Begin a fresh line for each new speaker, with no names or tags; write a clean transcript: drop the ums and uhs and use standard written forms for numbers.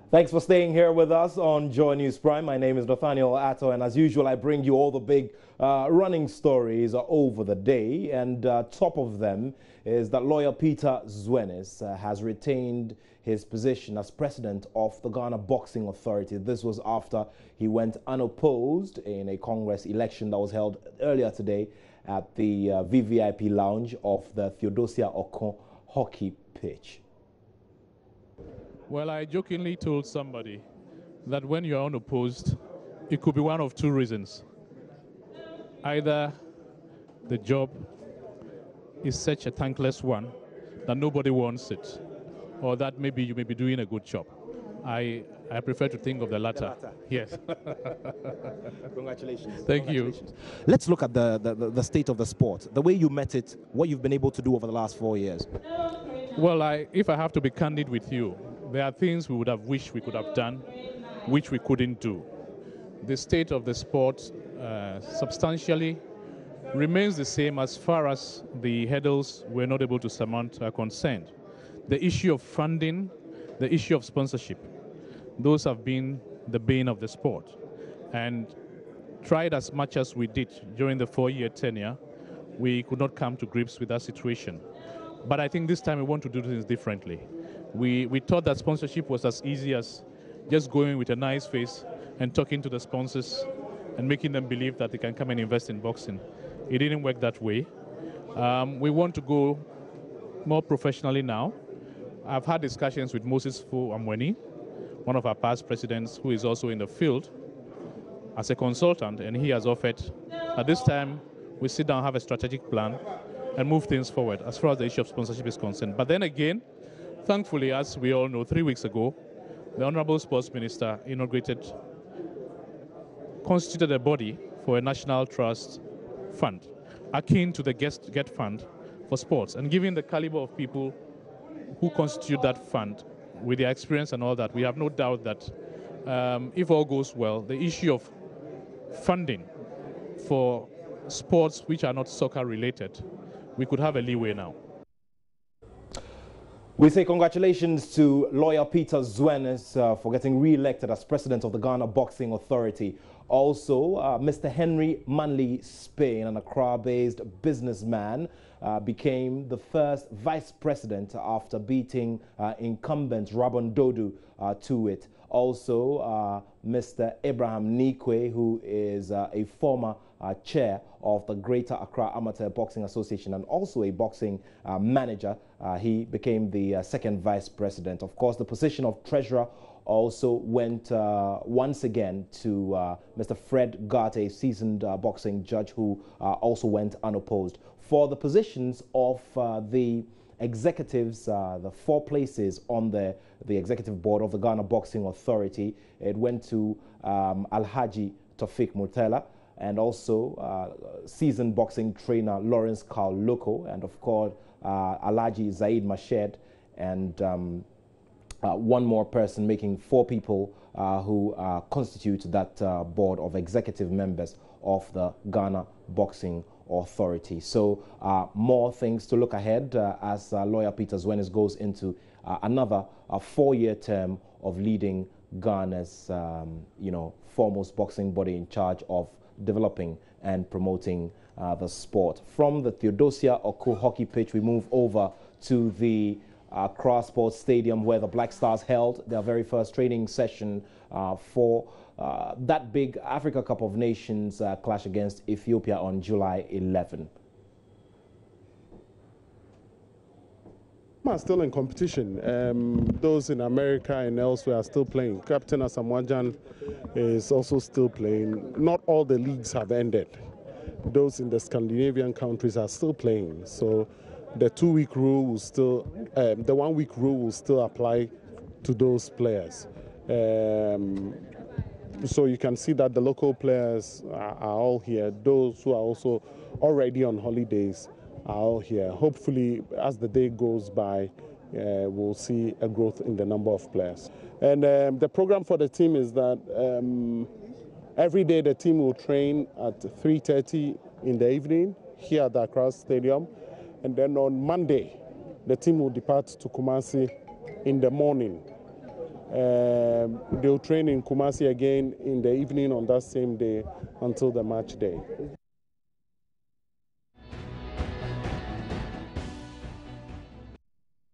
Thanks for staying here with us on Joy News Prime. My name is Nathaniel Atto, and as usual, I bring you all the big running stories over the day. And top of them is that lawyer Peter Zwennes has retained his position as president of the Ghana Boxing Authority. This was after he went unopposed in a Congress election that was held earlier today at the VVIP lounge of the Theodosia Okon hockey pitch.
Well, I jokingly told somebody that when you are unopposed, it could be one of two reasons. Either the job is such a thankless one that nobody wants it, or that maybe you may be doing a good job. I prefer to think of the latter. Yes.
Congratulations.
Thank you.
Let's look at the state of the sport, the way you met it, what you've been able to do over the last 4 years.
Well, if I have to be candid with you, there are things we would have wished we could have done, which we couldn't do. The state of the sport substantially remains the same as far as the hurdles we're not able to surmount are concerned. The issue of funding, the issue of sponsorship, those have been the bane of the sport. And tried as much as we did during the 4-year tenure, we could not come to grips with that situation. But I think this time we want to do things differently. We thought that sponsorship was as easy as just going with a nice face and talking to the sponsors and making them believe that they can come and invest in boxing. It didn't work that way. We want to go more professionally now. I've had discussions with Moses Fu Amweni, one of our past presidents, who is also in the field as a consultant, and he has offered at this time we sit down, have a strategic plan, and move things forward as far as the issue of sponsorship is concerned. But then again, thankfully, as we all know, 3 weeks ago, the Honorable Sports Minister constituted a body for a national trust fund, akin to the GET fund for sports. And given the caliber of people who constitute that fund, with their experience and all that, we have no doubt that if all goes well, the issue of funding for sports which are not soccer related, we could have a leeway now.
We say congratulations to lawyer Peter Zwennes for getting re-elected as president of the Ghana Boxing Authority. Also, Mr. Henry Manley Spain, an Accra-based businessman, became the first vice president after beating incumbent Rabon Dodu to it. Also, Mr. Abraham Nikwe, who is a former chair of the Greater Accra Amateur Boxing Association and also a boxing manager. He became the second vice president. Of course, the position of treasurer also went once again to Mr. Fred Gart, a seasoned boxing judge who also went unopposed. For the positions of the executives, the 4 places on the executive board of the Ghana Boxing Authority, it went to Alhaji Tofik Murtala, and also seasoned boxing trainer Lawrence Carl Loko, and of course Alhaji Zaid Mashed, and one more person, making 4 people who constitute that board of executive members of the Ghana Boxing Authority. So more things to look ahead as lawyer Peter Zwennes goes into another 4-year term of leading Ghana's foremost boxing body in charge of developing and promoting the sport. From the Theodosia Okon hockey pitch, we move over to the Accra Sports Stadium, where the Black Stars held their very first training session for that big Africa Cup of Nations clash against Ethiopia on July 11.
Are still in competition. Those in America and elsewhere are still playing. Captain Asamoah is also still playing. Not all the leagues have ended. Those in the Scandinavian countries are still playing. So the 2-week rule will still, the 1-week rule will still apply to those players. So you can see that the local players are all here. Those who are also already on holidays are all here. Hopefully, as the day goes by, we'll see a growth in the number of players. And the program for the team is that every day the team will train at 3:30 in the evening here at the Accra Stadium. And then on Monday, the team will depart to Kumasi in the morning. They'll train in Kumasi again in the evening on that same day until the match day.